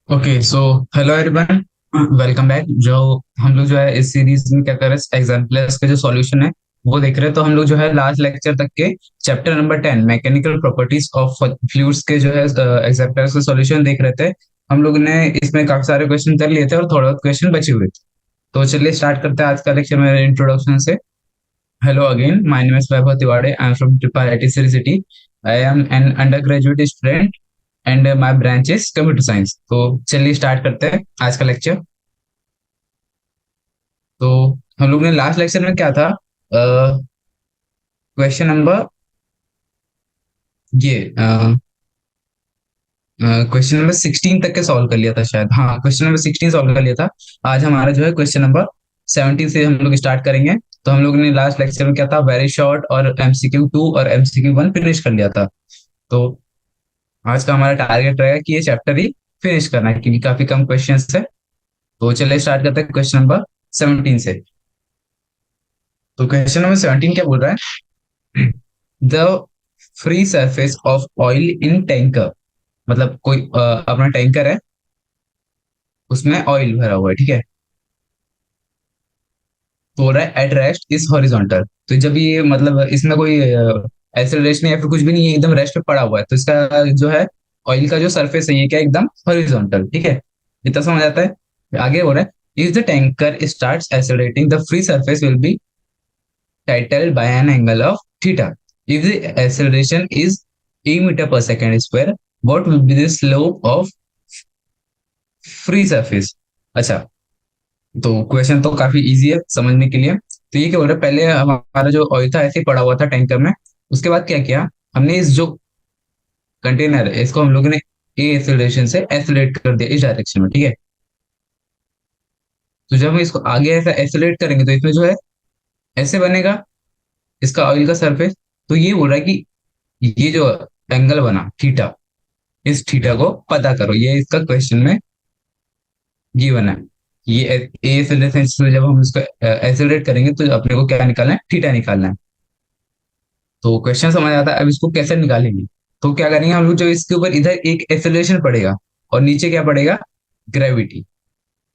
Okay so hello everyone, welcome back. जो हम लोग जो है इस सीरीज में क्या कर रहे हैं, एग्जाम्पल्स का जो सॉल्यूशन है वो देख रहे हैं। तो हम लोग जो है लास्ट लेक्चर तक के chapter number 10 mechanical properties of fluids के जो है एग्जाम्पल्स का सॉल्यूशन देख रहे थे। हम लोग ने इसमें काफी सारे क्वेश्चन कर लिए थे और थोड़ा बहुत क्वेश्चन बचे हुए थे। तो चलिए स्टार्ट करते हैं आज का लेक्चर मेरे इंट्रोडक्शन से। Hello again, my name is Vaibhav Tiwari, I am from triple IT city. I am an undergraduate student and my branch is computer science. तो चलिए स्टार्ट करते हैं आज का लेक्चर। तो हम लोग ने लास्ट लेक्चर में क्या था, क्वेश्चन नंबर ये क्वेश्चन नंबर 16 तक के सॉल्व कर लिया था शायद। हाँ, क्वेश्चन नंबर 16 सॉल्व कर लिया था। आज हमारा जो है क्वेश्चन नंबर 17 से हम लोग स्टार्ट करेंगे। तो हम लोग ने लास्ट लेक्चर में क्या था, वेरी शॉर्ट और एमसीक्यू 2 और एमसीक्यू 1 फिनिश कर लिया था। तो आज का हमारा टारगेट रहेगा कि ये चैप्टर ही फिनिश करना है, क्योंकि काफी कम क्वेश्चन है। तो चलिए स्टार्ट करते हैं क्वेश्चन नंबर 17 से। तो क्वेश्चन नंबर 17 क्या बोल रहा है? The free surface of oil in tanker. मतलब कोई अपना टैंकर है, उसमें ऑयल भरा हुआ है, ठीक है। तो बोल रहा है एट रेस्ट इज हॉरिजॉन्टल। तो जब ये मतलब इसमें कोई एक्सेलरेशन या फिर कुछ भी नहीं है, एकदम रेस्ट पे पड़ा हुआ है, तो इसका जो है ऑयल का जो सरफेस है ये क्या एकदम हॉरिजॉन्टल, ठीक है। इतना समझ आता है। आगे हो रहा है, if the tanker starts accelerating the free surface will be titled by an angle of theta. If the acceleration is e meter per second square, what will be the slope of free surface? अच्छा, तो question तो काफी easy है समझने के लिए। तो ये क्या बोल रहा है, पहले हमारा जो ऑयल था ऐसे ही पड़ा हुआ था टैंकर में। उसके बाद क्या किया हमने, इस जो कंटेनर है इसको हम लोगों ने ए एक्सेलरेशन से एक्सेलरेट कर दिया इस डायरेक्शन में, ठीक है। तो जब हम इसको आगे ऐसा एक्सेलरेट करेंगे तो इसमें जो है ऐसे बनेगा इसका ऑयल का सरफेस। तो ये बोल रहा है कि ये जो एंगल बना थीटा, इस थीटा को पता करो, ये इसका क्वेश्चन में गिवन है। ये ए एक्सेलरेशन से जब हम इसको एक्सेलरेट करेंगे तो अपने को क्या निकालना है, थीटा निकालना है। तो क्वेश्चन समझ आता है। अब इसको कैसे निकालेंगे? तो क्या करेंगे हम लोग, जो इसके ऊपर इधर एक एक्सेलरेशन पड़ेगा और नीचे क्या पड़ेगा, ग्रेविटी।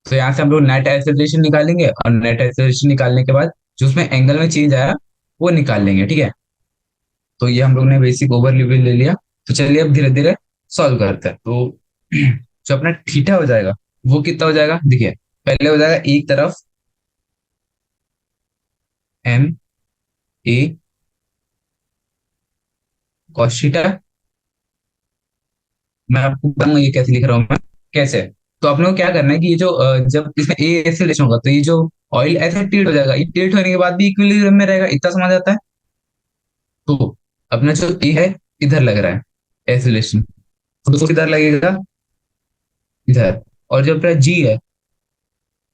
तो यहाँ से हम लोग नेट एक्सेलरेशन निकालेंगे और नेट एक्सेलरेशन निकालने के बाद जो उसमें एंगल में चेंज आया वो निकाल लेंगे, ठीक है। तो ये हम लोग ने बेसिक ओवरव्यू ले लिया। तो चलिए अब धीरे धीरे सॉल्व करते हैं। तो जो अपना थीटा हो जाएगा वो कितना हो जाएगा, देखिए। पहले हो जाएगा एक तरफ एम ए कॉस थीटा। मैं आपको बताऊंगा ये कैसे लिख रहा हूँ मैं, कैसे। तो आप लोग को क्या करना है कि ये जो जब इसमें ए एक्सेलरेशन होगा तो ये जो ऑयल ऐसे टिल्ट हो जाएगा, ये टिल्ट होने के बाद भी इक्विलिब्रियम में रहेगा, इतना समझ आता है। तो अपना जो ए है इधर लग रहा है एक्सेलरेशन, तो किधर लगेगा, इधर। और जो अपना जी है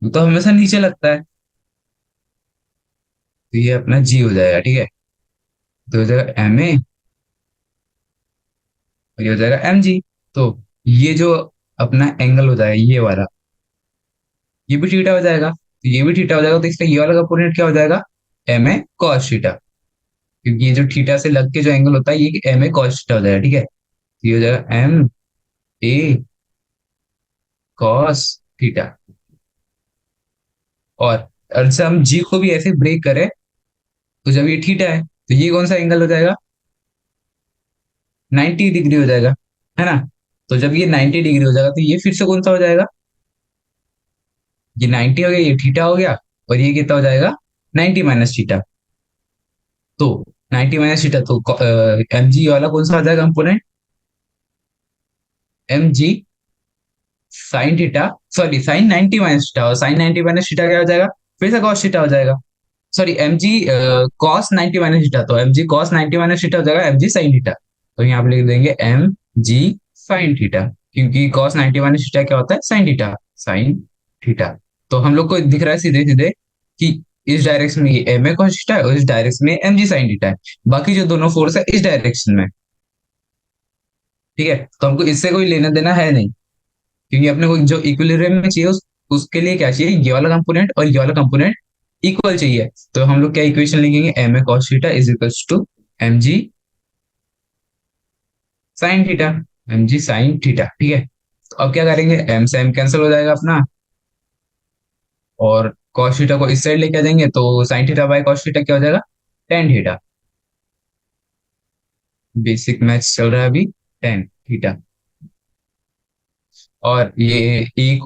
वो तो हमेशा नीचे लगता है, तो ये अपना जी हो जाएगा, ठीक है। तो हो जाएगा एम ए और ये हो जाएगा एम जी। तो ये जो अपना एंगल हो जाएगा ये वाला, ये भी थीटा हो जाएगा, तो ये भी थीटा हो जाएगा। तो इसका ये वाला कंपोनेंट क्या हो जाएगा, एम ए कॉस थीटा। क्योंकि ये जो थीटा से लग के जो एंगल होता है ये एम ए कॉस थीटा हो जाएगा, ठीक है। तो ये हो जाएगा एम ए कॉस थीटा। और से हम जी को भी ऐसे ब्रेक करें तो जब ये थीटा है तो ये कौन सा एंगल हो जाएगा, 90 डिग्री हो जाएगा, है ना। तो जब ये 90 डिग्री हो जाएगा तो ये फिर से कौन सा हो जाएगा, ये 90 हो गया, ये थीटा हो गया, और ये कितना हो जाएगा, 90 माइनस थीटा। तो 90 माइनस थीटा, तो एम जी वाला कौन सा आ जाएगा component, M G sine theta, sorry sine 90 minus theta, और साइन 90 माइनस थीटा क्या हो जाएगा, फिर से कॉस थीटा हो जाएगा। Sorry M G cos 90 minus theta, तो M G cos 90 minus theta हो जाएगा एम जी साइन थीटा। तो यहाँ पे लिख देंगे एम जी साइन थीटा, क्योंकि कॉस 90 माइनस थीटा क्या होता है, साइन थीटा, साइन थीटा। तो हम लोग को दिख रहा है सीधे सीधे कि इस डायरेक्शन में ये एम ए कॉस थीटा है और इस डायरेक्शन में एम जी साइन थीटा है। बाकी जो दोनों फोर्स है इस डायरेक्शन में, ठीक है। तो हमको इससे कोई लेना देना है नहीं, क्योंकि अपने को जो इक्विलिब्रियम में चाहिए उसके लिए क्या चाहिए, ये वाला कंपोनेंट और ये वाला कंपोनेंट इक्वल चाहिए। तो हम लोग क्या इक्वेशन लिखेंगे, M A cos theta is equals to M G sine theta, M G sine theta, ठीक है। तो अब क्या करेंगे, एम से एम कैंसिल हो जाएगा अपना, और कॉस थीटा को इस साइड लेके आ जाएंगे, तो sine theta by cos theta क्या हो जाएगा, टेन थीटा। बेसिक मैथ्स चल रहा है अभी, टेन थीटा। और ये एक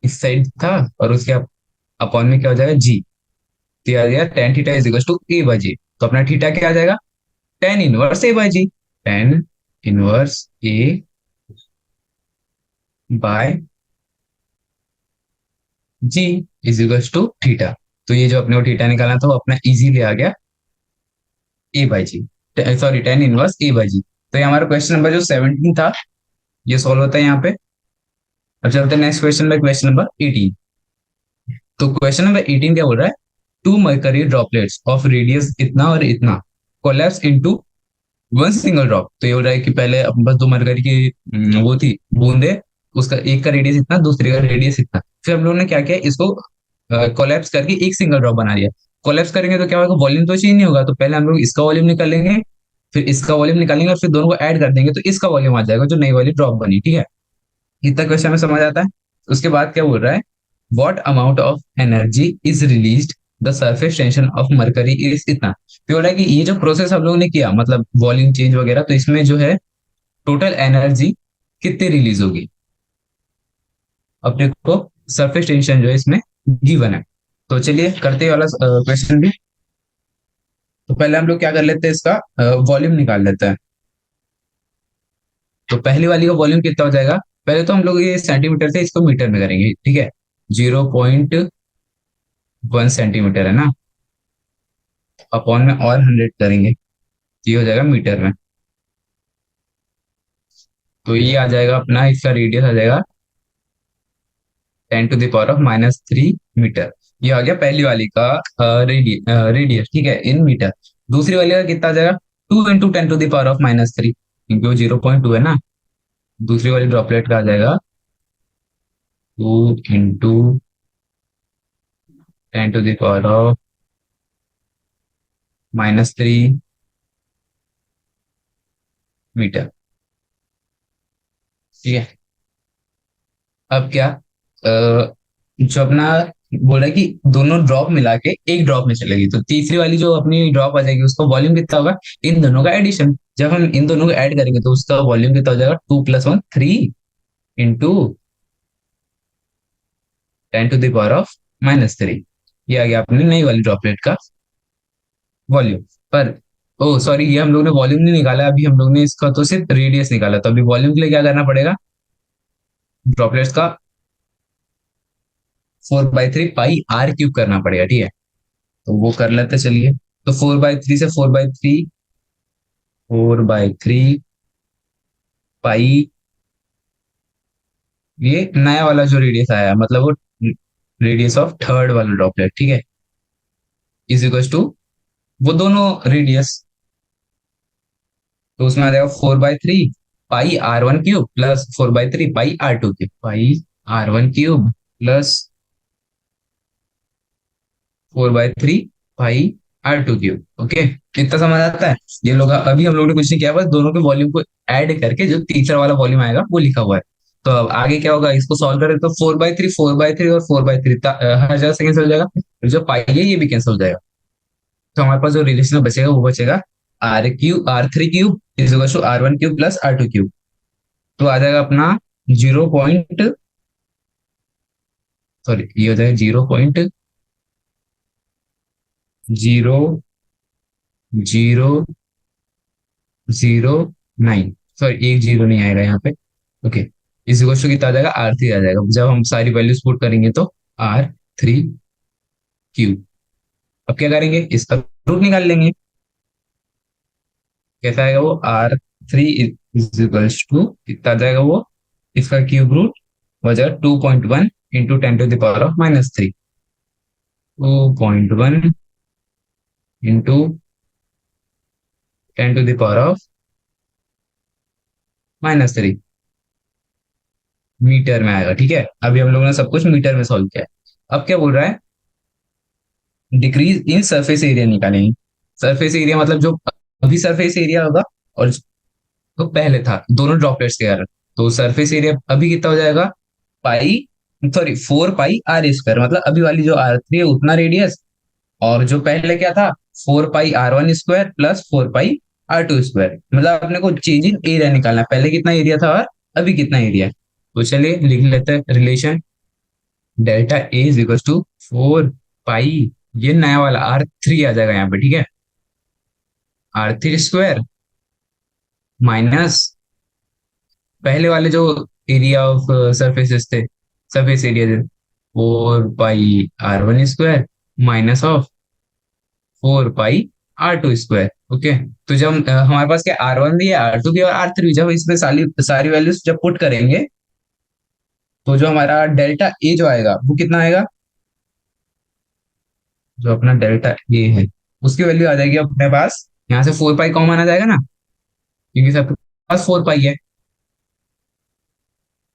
इस साइड था, और उसके अपॉन में क्या हो जाएगा, जी। दिया गया tan theta is equal to A by G. तो अपना थीटा क्या आ जाएगा, tan inverse A by G. Tan inverse A by G is equal to theta. तो ये जो अपने को थीटा निकालना था वो अपना इजीली आ गया, A by G, sorry tan inverse A by G. तो ये हमारा क्वेश्चन नंबर जो 17 था, ये सॉल्व होता है यहाँ पे। अब चलते हैं नेक्स्ट क्वेश्चन में, क्वेश्चन नंबर 18। तो क्वेश्चन नंबर 18 क्या बोल रहा है, two mercury droplets of radius इतना और इतना collapse into one single drop. तो ये हो रहा है कि पहले अपने पास दो मरकरी की वो थी बूंदे, उसका एक का रेडियस इतना, दूसरे का रेडियस इतना। फिर हम लोगों ने क्या किया, इसको कोलैप्स करके एक सिंगल ड्रॉप बना दिया। कोलैप्स करेंगे तो क्या होगा, वॉल्यूम तो चेंज नहीं होगा, तो पहले हम लोग इसका वॉल्यूम निकालेंगे, फिर इसका वॉल्यूम निकालेंगे, और फिर दोनों को ऐड कर देंगे, तो इसका वॉल्यूम आ जाएगा जो नई वाली ड्रॉप बनी, ठीक है। इतना क्वेश्चन में समझ आता है। उसके बाद क्या बोल रहा है, what amount of energy is release the surface tension of mercury is इतना। तो बोल रहा है कि ये जो प्रोसेस हम लोगों ने किया, मतलब वॉल्यूम चेंज वगैरह, तो इसमें जो है टोटल एनर्जी कितनी रिलीज होगी, अपने को सरफेस टेंशन जो है इसमें गिवन है। तो चलिए करते हैं वाला क्वेश्चन भी। तो पहले हम लोग क्या कर लेते हैं, इसका वॉल्यूम निकाल लेते हैं। तो पहली वाली का वॉल्यूम कितना हो जाएगा, पहले तो हम लोग ये सेंटीमीटर से इसको मीटर में करेंगे, ठीक है। 0.1 सेंटीमीटर है ना, अपॉन में और 100 करेंगे, तो ये हो जाएगा मीटर में। तो ये आ जाएगा अपना, इसका रेडियस आ जाएगा 10⁻³ मीटर। ये आ गया पहली वाली का रेडियस, ठीक है, इन मीटर। दूसरी वाली का कितना आ जाएगा, 2 × 10⁻³ क्योंकि वो 0.2 है ना। दूसरी वाली ड्रॉपलेट का आ जाएगा 2 × 10⁻³ मीटर, ठीक है। अब क्या, जो अपना बोल रहा है कि दोनों ड्रॉप मिला के एक ड्रॉप में चलेगी, तो तीसरी वाली जो अपनी ड्रॉप आ जाएगी उसका वॉल्यूम कितना होगा, इन दोनों का एडिशन। जब हम इन दोनों को ऐड करेंगे तो उसका वॉल्यूम कितना हो जाएगा, 2 + 1 3 इंटू 10⁻³ ये आ गया अपनी नई वाली ड्रॉपलेट का वॉल्यूम। पर ओ सॉरी, ये हम लोग ने वॉल्यूम नहीं निकाला अभी, हम लोग ने इसका तो सिर्फ रेडियस निकाला। तो अभी वॉल्यूम के लिए क्या करना पड़ेगा, ड्रॉपलेट्स का 4/3 पाई r³ करना पड़ेगा, ठीक है। तो वो कर लेते चलिए। तो 4/3 से 4/3 ये नया वाला जो रेडियस आया, मतलब वो रेडियस ऑफ थर्ड वाला ड्रॉपलेट, ठीक है, इज इक्वल टू वो दोनों रेडियस। तो उसमें आ जाएगा 4/3 पाई r1³ प्लस 4/3 पाई r2³ पाई r1³ प्लस 4/3 पाई r2³। ओके, इतना समझ आता है। ये लोग अभी हम लोगों ने कुछ नहीं किया, बस दोनों के वॉल्यूम को ऐड करके जो तीसरा वाला वॉल्यूम आएगा वो लिखा हुआ है। तो अब आगे क्या होगा, इसको सॉल्व करें तो 4/3 और 4/3 हर जगह से कैंसिल हो जाएगा, फिर जो पाई है ये भी कैंसिल हो जाएगा। तो हमारे पास जो रिलेशन बचेगा वो बचेगा r3³ is equal to r1³ plus r2³। तो आ जाएगा अपना 0. सॉरी, ये हो जाएगा 0.0009। सॉरी, एक जीरो नहीं आएगा यहाँ पे। ओके, इस क्वेश्चन कितना आ जाएगा, r3 आ जाएगा। जब हम सारी वैल्यूज पुट करेंगे तो r3³। अब क्या करेंगे, इसका रूट निकाल लेंगे। कैसा आएगा वो, r3 इज इक्वल्स टू कितना आ जाएगा वो, इसका क्यूब रूट हो जाएगा 2.1 इंटू 10⁻³ 2.1 इंटू 10⁻³ मीटर में आएगा, ठीक है। अभी हम लोगों ने सब कुछ मीटर में सॉल्व किया है। अब क्या बोल रहा है, डिक्रीज इन सरफेस एरिया निकालेंगे। सरफेस एरिया मतलब जो अभी सरफेस एरिया होगा और जो पहले था दोनों ड्रॉपलेट्स के कारण। तो सरफेस एरिया अभी कितना हो जाएगा, पाई, सॉरी 4 पाई r स्क्वायर, मतलब अभी वाली जो r3 है उतना रेडियस, और जो पहले क्या था 4 पाई r1 स्क्वायर प्लस 4 पाई r2 स्क्वायर, मतलब अपने को चेंज इन एरिया निकालना है, पहले कितना एरिया था और अभी कितना एरिया है। तो चलिए लिख लेते हैं relation, delta A is equal to 4 pi, ये नया वाला r3 आ जाएगा यहाँ पे, ठीक है, r3 स्क्वायर माइनस पहले वाले जो एरिया ऑफ सरफेसेस थे, सरफेस एरिया थे, 4 पाई r1 square minus of 4 pi r2 square. Okay, तो जब हमारे पास क्या r1 भी है, R2 भी है और R3 भी, जब इसमें सारी सारी वैल्यूज जब पुट करेंगे तो जो हमारा डेल्टा ए जो आएगा वो कितना आएगा, जो अपना डेल्टा ए है उसकी वैल्यू आ जाएगी अपने पास, यहाँ से 4 पाई कॉमन आ जाएगा ना, क्योंकि सबके पास 4 पाई है,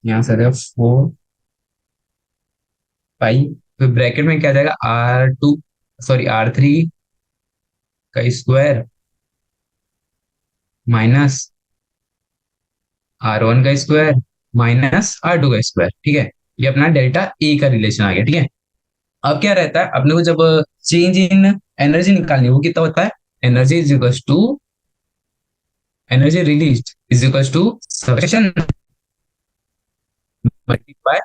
यहाँ से आ जाएगा 4 पाई, तो ब्रैकेट में क्या आ जाएगा R2, सॉरी R3 का स्क्वायर माइनस R1 का स्क्वायर माइनस R2 का स्क्वायर, ठीक है। ये अपना डेल्टा ए का रिलेशन आ गया, ठीक है। अब क्या रहता है अपने को, जब चेंज इन एनर्जी निकालनी है वो कितना होता है, energy is equal to, energy release is equal to sufficient multiply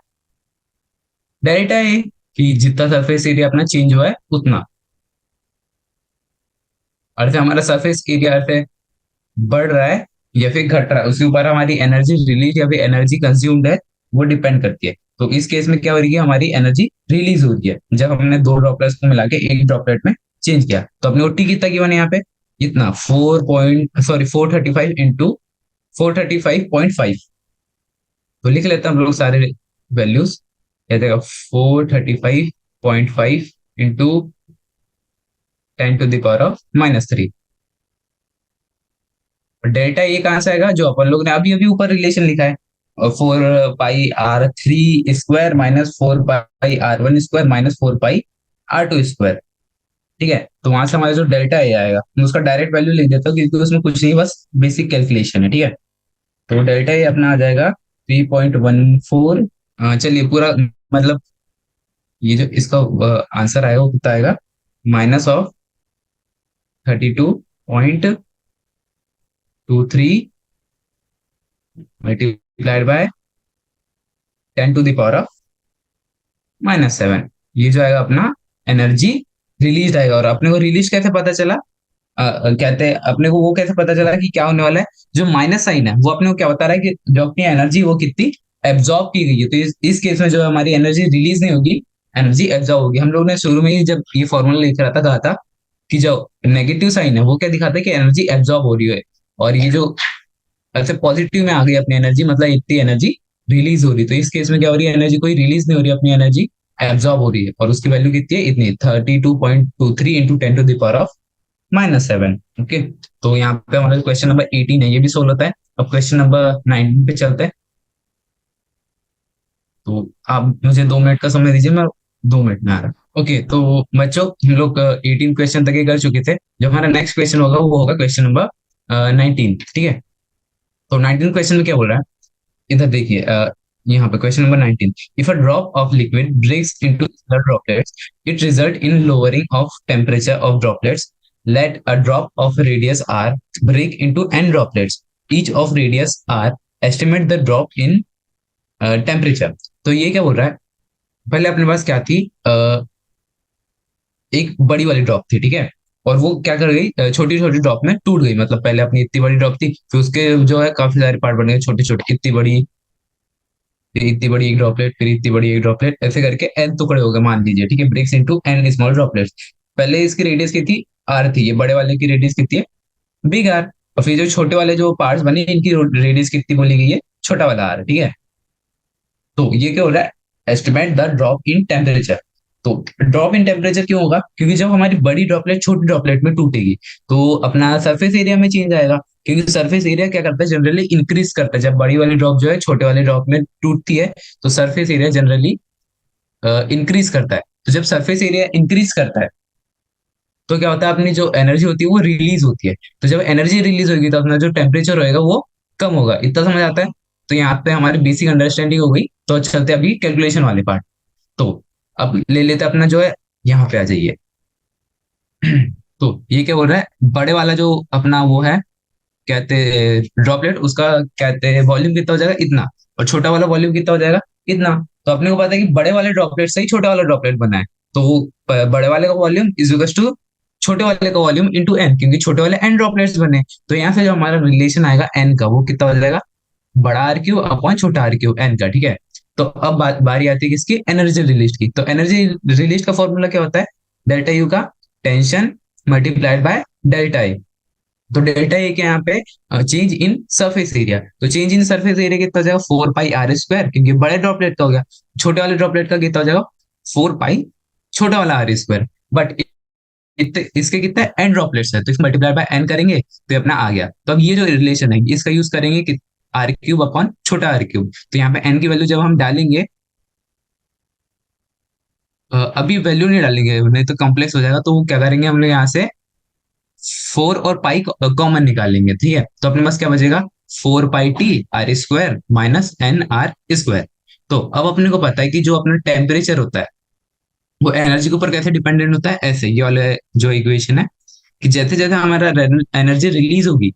delta A, कि जितना सरफेस एरिया अपना चेंज हुआ है उतना, अर्थ है हमारा सरफेस एरिया अर्थ है बढ़ रहा है या फिर घट रहा है, उसके ऊपर हमारी एनर्जी रिलीज या फिर एनर्जी कंज्यूम्ड है वो डिपेंड करती है। तो इस केस में क्या हो रही है, हमारी एनर्जी रिलीज हो रही है जब हमने दो ड्रॉपलेट्स को मिला के एक ड्रॉपलेट में चेंज किया। तो अपने ओटी कितना गिवन है यहाँ पे, इतना 435 तो लिख लेते हैं हम लोग सारे वैल्यूज, क्या देगा 435.5 इंटू 10⁻³ डेल्टा ये कहाँ से आएगा, जो अपन लोग ने अभी अभी ऊपर रिलेशन लिखा है, 4 पाई r3 स्क्वायर माइनस 4 पाई r1 स्क्वायर माइनस 4 पाई r2 स्क्वायर, ठीक है। तो वहां से हमारा जो डेल्टा ए आएगा मैं उसका डायरेक्ट वैल्यू लिख देता हूँ क्योंकि उसमें कुछ नहीं, बस बेसिक कैलकुलेशन है, ठीक है। तो डेल्टा ए अपना आ जाएगा 3.14, चलिए पूरा, मतलब ये जो इसका आंसर आएगा वो कितना आएगा, माइनस ऑफ 32.23 मल्टीप्लाइड बाय 10⁻⁻7, ये जो आएगा अपना एनर्जी रिलीज आएगा। और अपने को रिलीज कैसे पता चला, कहते हैं अपने को वो कैसे पता चला कि क्या होने वाला है, जो माइनस साइन है वो अपने को क्या बता रहा है कि जो अपनी एनर्जी वो कितनी एब्जॉर्ब की गई है। तो इस केस में जो हमारी एनर्जी रिलीज नहीं होगी, एनर्जी एब्जॉर्ब होगी। हम लोग ने शुरू में ही जब ये फॉर्मूला लिख रहा था कहा था कि जो नेगेटिव साइन है वो क्या दिखाता है कि एनर्जी एब्जॉर्ब हो रही है, और ये जो ऐसे पॉजिटिव में आ गई अपनी एनर्जी, मतलब इतनी एनर्जी रिलीज हो रही है। तो इस केस में क्या हो रही है, एनर्जी कोई रिलीज नहीं हो रही है, अपनी एनर्जी एब्जॉर्ब हो रही है, और उसकी वैल्यू कितनी है, इतनी 32.23 इंटू 10⁻⁻7। ओके, तो यहाँ पे हमारा क्वेश्चन नंबर 18 है, ये भी सोल्व होता है। अब क्वेश्चन नंबर 19 पे चलते हैं। तो आप मुझे 2 मिनट का समय दीजिए, मैं 2 मिनट में आ रहा हूँ। ओके, तो बच्चों हम लोग 18 क्वेश्चन तक ही कर चुके थे। जो हमारा नेक्स्ट क्वेश्चन होगा वो होगा क्वेश्चन नंबर 19, ठीक है। तो 19 क्वेश्चन में क्या बोल रहा है, इधर देखिए, यहाँ पे question number 19, if a drop of liquid breaks into small droplets it result in lowering of temperature of droplets, let a drop of radius r break into n droplets, each of radius r, estimate the drop in temperature। तो ये क्या बोल रहा है, पहले अपने पास क्या थी, एक बड़ी वाली ड्रॉप थी, ठीक है, और वो क्या कर गई, छोटी छोटी ड्रॉप में टूट गई। मतलब पहले अपनी इतनी बड़ी ड्रॉप थी, फिर उसके जो है काफी सारे पार्ट बन गए छोटे छोटे, इतनी बड़ी, फिर इतनी बड़ी एक ड्रॉपलेट, फिर इतनी बड़ी एक ड्रॉपलेट, ऐसे करके एन टुकड़े हो गए मान लीजिए, ठीक है, breaks into N small droplets. पहले इसकी रेडियस कितनी थी, आर थी, ये बड़े वाले की रेडियस कितनी है, बिग आर। और फिर जो छोटे वाले जो पार्ट्स बने इनकी रेडियस कितनी बोली गई है, छोटा वाला आर, ठीक है। तो ये क्या हो रहा है, estimate the drop in temperature. तो ड्रॉप इन टेम्परेचर क्यों होगा, क्योंकि जब हमारी बड़ी ड्रॉपलेट छोटी ड्रॉपलेट में टूटेगी तो अपना सरफेस एरिया में चेंज आएगा, क्योंकि सरफेस एरिया क्या करता है, जनरली इंक्रीज करता है। जब बड़ी वाली ड्रॉप जो है छोटे वाले ड्रॉप में टूटती है तो सरफेस एरिया जनरली इंक्रीज करता है। तो जब सरफेस एरिया इंक्रीज करता है तो क्या होता है, अपनी जो एनर्जी होती है वो रिलीज होती है। तो जब एनर्जी रिलीज होगी तो अपना जो टेम्परेचर होएगा वो कम होगा, इतना समझ आता है। तो यहाँ पे हमारी बेसिक अंडरस्टैंडिंग हो गई, तो चलते अभी कैलकुलेशन वाले पार्ट। तो अब ले लेते अपना जो है, यहाँ पे आ जाइए। तो ये क्या बोल रहा है, बड़े वाला जो अपना वो है, कहते हैं ड्रॉपलेट, उसका कहते हैं वॉल्यूम कितना हो जाएगा, इतना। और छोटा वाला वॉल्यूम कितना हो जाएगा, इतना। तो अपने को पता है कि बड़े वाले ड्रॉपलेट से ही छोटा वाला ड्रॉपलेट बना है। तो बड़े वाले का वॉल्यूम इज इक्वल टू छोटे वाले का वॉल्यूम इंटू एन, क्योंकि छोटे वाले एन ड्रॉपलेट्स बने। तो यहाँ से जो हमारा रिलेशन आएगा एन का, वो कितना हो जाएगा, बड़ा आर क्यू अपॉन छोटा आर क्यू एन का, ठीक है। तो अब बारी आती है किसकी, एनर्जी रिलीज की। तो एनर्जी रिलीज का फॉर्मूला क्या होता है, डेल्टा यू का tension multiplied by delta A. तो डेल्टा ए के यहाँ पे चेंज इन सरफेस एरिया, तो चेंज इन सरफेस एरिया कितना हो जाएगा, 4 पाई r स्क्वायर, क्योंकि बड़े ड्रॉपलेट का हो गया। छोटे वाले ड्रॉपलेट का कितना हो जाएगा, 4 पाई छोटा वाला r स्क्वायर। बट इसके कितने एन ड्रॉपलेट्स है, तो इसको मल्टीप्लाई बाय एन करेंगे तो ये अपना आ गया। तो अब ये जो रिलेशन है इसका यूज करेंगे कि आर क्यूब अपॉन छोटा आर क्यूब। तो यहाँ पे एन की वैल्यू जब हम डालेंगे, अभी वैल्यू नहीं डालेंगे नहीं तो कॉम्प्लेक्स हो जाएगा, तो वो क्या करेंगे हम लोग यहाँ से 4 और पाई कॉमन निकालेंगे, ठीक है। तो अपने पास क्या बचेगा, 4 pi t r square minus n r square. तो अब अपने को पता है कि जो अपना टेम्परेचर होता है वो एनर्जी के ऊपर कैसे डिपेंडेंट होता है, ऐसे ये वाले जो इक्वेशन है, कि जैसे जैसे हमारा एनर्जी रिलीज होगी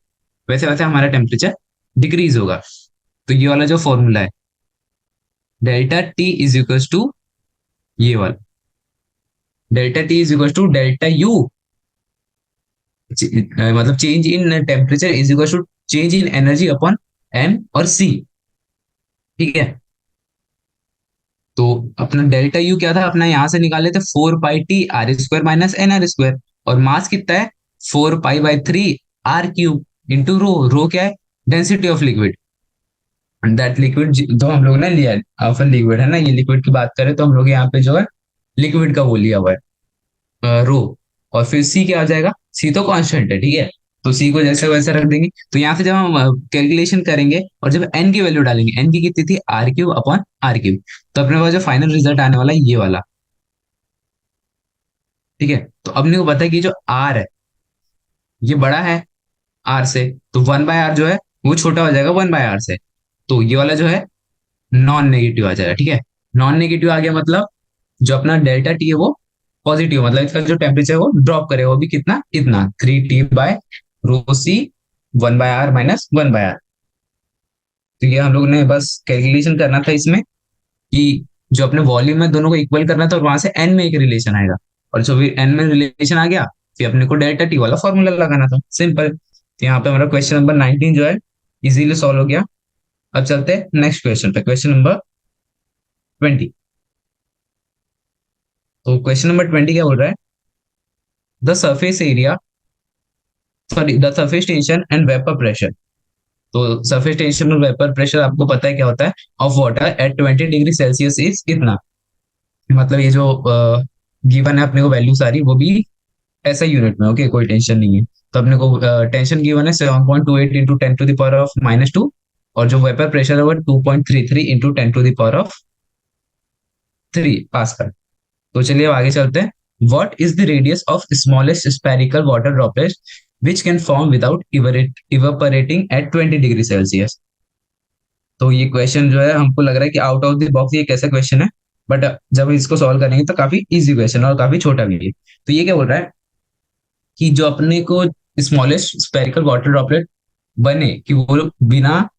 वैसे वैसे हमारा टेम्परेचर डिक्रीज होगा। तो ये वाला जो फॉर्मूला है, delta T is equal to ये वाला, delta T is equal to delta U, मतलब change in temperature is equal to change in energy upon M और सी, ठीक है। तो अपना डेल्टा यू क्या था अपना, यहां से निकाले थे 4 pi t r square minus n r square. और मास कितना है, 4 pi by 3 r cube into rho. Rho क्या है, density of liquid. That liquid जो हम लोग ने लिया है, ऑफ लिक्विड है ना, ये लिक्विड की बात करें तो हम लोग यहाँ पे जो है लिक्विड का वो लिया हुआ है, रो। और फिर सी क्या आ जाएगा, सी तो कांस्टेंट है, ठीक है। तो सी को जैसे वैसे रख देंगे। तो यहाँ से जब हम कैलकुलेशन करेंगे और जब एन की वैल्यू डालेंगे, एन की कितनी थी, R cube upon R cube, तो अपने पास जो फाइनल रिजल्ट आने वाला है ये वाला, ठीक है। तो अपने को पता है कि जो आर है ये बड़ा है आर से, तो 1/r जो है वो छोटा हो जाएगा 1/r से। तो ये वाला जो है नॉन नेगेटिव आ जाएगा, ठीक है। नॉन नेगेटिव आ गया मतलब जो अपना डेल्टा टी है वो पॉजिटिव, मतलब इसका जो टेम्परेचर है वो ड्रॉप करेगा, वो भी कितना, इतना 3t/ρc 1/r माइनस 1/r। तो ये हम लोग ने बस कैलकुलेशन करना था इसमें कि जो अपने वॉल्यूम है दोनों को इक्वल करना था, और वहां से एन में एक रिलेशन आएगा। और जो भी एन में रिलेशन आ गया फिर अपने को डेल्टा टी वाला फॉर्मूला लगाना था, सिंपल। तो यहाँ पे हमारा क्वेश्चन नंबर 19 जो है इजीली सॉल्व हो गया। अब चलते हैं नेक्स्ट क्वेश्चन पे, क्वेश्चन नंबर 20। तो क्वेश्चन नंबर 20 क्या बोल रहा है, the surface area, sorry the surface tension and vapour pressure. तो सरफेस टेंशन और वेपर प्रेशर आपको पता है क्या होता है, of water at 20 degree Celsius is कितना। मतलब ये जो गिवन है अपने को वैल्यू सारी, वो भी ऐसा यूनिट में, ओके, कोई टेंशन नहीं है। तो अपने को टेंशन गिवन है 7.28 इंटू 10⁻⁻², और जो वेपर प्रेशर है वो 2.33 इंटू 10⁻³ पास्कल। तो चलिए अब आगे चलते हैं। What is the radius of smallest spherical water droplet which can form without evaporating at 20 degree Celsius. तो ये क्वेश्चन जो है हमको लग रहा है कि आउट ऑफ द बॉक्स ये कैसा क्वेश्चन है, बट जब इसको सॉल्व करेंगे तो काफी इजी क्वेश्चन और काफी छोटा भी है। तो ये क्या बोल रहा है कि जो अपने को स्मॉलेस्ट स्पेरिकल वाटर ड्रॉपलेट बने कि वो बिना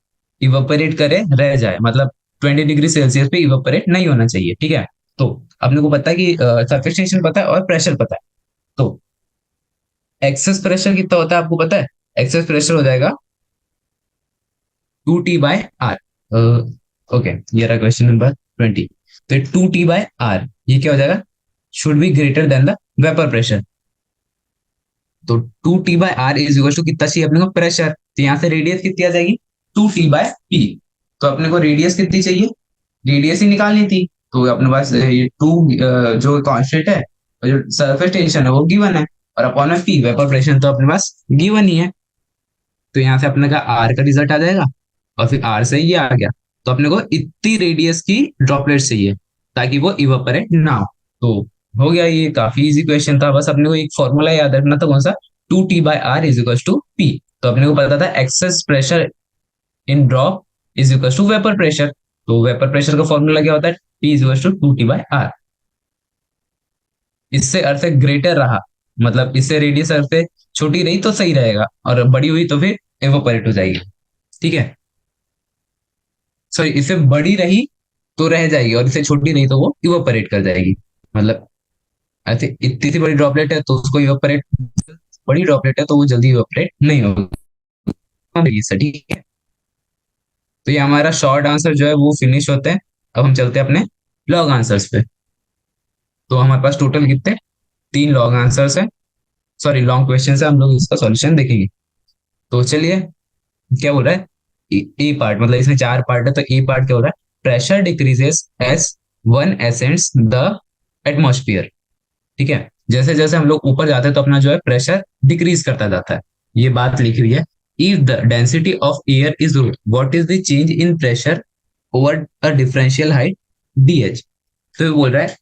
इवेपोरेट करे रह जाए, मतलब 20 डिग्री सेल्सियस पे इवेपोरेट नहीं होना चाहिए, ठीक है। तो अपने को पता है कि सरफेस टेंशन पता है और प्रेशर पता है। तो एक्सेस प्रेशर कितना होता है आपको पता है, एक्सेस प्रेशर हो जाएगा 2t/r। ओके, ये रहा क्वेश्चन नंबर 20। तो 2t/r ये क्या हो जाएगा, should be greater than the vapour pressure. तो 2t/r इज इक्वल टू कितना चाहिए अपने को, प्रेशर। तो यहाँ से रेडियस कितनी आ जाएगी, 2t/p। तो अपने को रेडियस कितनी चाहिए, रेडियस ही निकालनी थी। तो अपने पास ये टू जो कांस्टेंट है और जो सरफेस टेंशन है वो गिवन है, और अपॉन में पी वेपर प्रेशर तो अपने पास गिवन ही है। तो यहाँ से अपने का आर का रिजल्ट आ जाएगा, और फिर आर से ये आ गया। तो अपने को इतनी रेडियस की ड्रॉपलेट चाहिए ताकि वो इवेपोरेट ना हो। तो हो गया, ये काफी इजी क्वेश्चन था। बस अपने को एक फॉर्मूला याद रखना था, कौन सा, 2t/r is equal to P. तो अपने को पता था excess pressure in drop is equal to vapour pressure. तो वेपर प्रेशर का फॉर्मूला क्या होता है, P is equal to 2T/R। इससे अर्थ ग्रेटर रहा, मतलब इससे रेडियस अर्थ से छोटी रही तो सही रहेगा, और बड़ी हुई तो फिर एवोपरेट हो जाएगी। ठीक है, सॉरी, इससे बड़ी रही तो रह जाएगी, और इससे छोटी रही तो वो इवोपरेट कर जाएगी। मतलब ऐसे इतनी सी बड़ी ड्रॉपलेट है तो उसको इवोपरेट, बड़ी ड्रॉपलेट है तो वो जल्दी इवोपरेट नहीं होगी। ठीक है, तो ये हमारा शॉर्ट आंसर जो है वो फिनिश होते हैं। अब हम चलते हैं अपने लॉन्ग आंसर्स पे। तो हमारे पास टोटल कितने, 3 लॉन्ग आंसर्स है, सॉरी लॉन्ग क्वेश्चन है, हम लोग इसका सॉल्यूशन देखेंगे। तो चलिए, क्या बोल रहा है, ए पार्ट, मतलब इसमें 4 पार्ट है, तो ए पार्ट क्या हो रहा है, pressure decreases as one ascends the atmosphere. ठीक है, जैसे जैसे हम लोग ऊपर जाते हैं तो अपना जो है प्रेशर डिक्रीज करता जाता है। ये बात लिखी हुई है, if the density of air is rho, what is the change in pressure over a differential height DH। तो ये बोल रहा है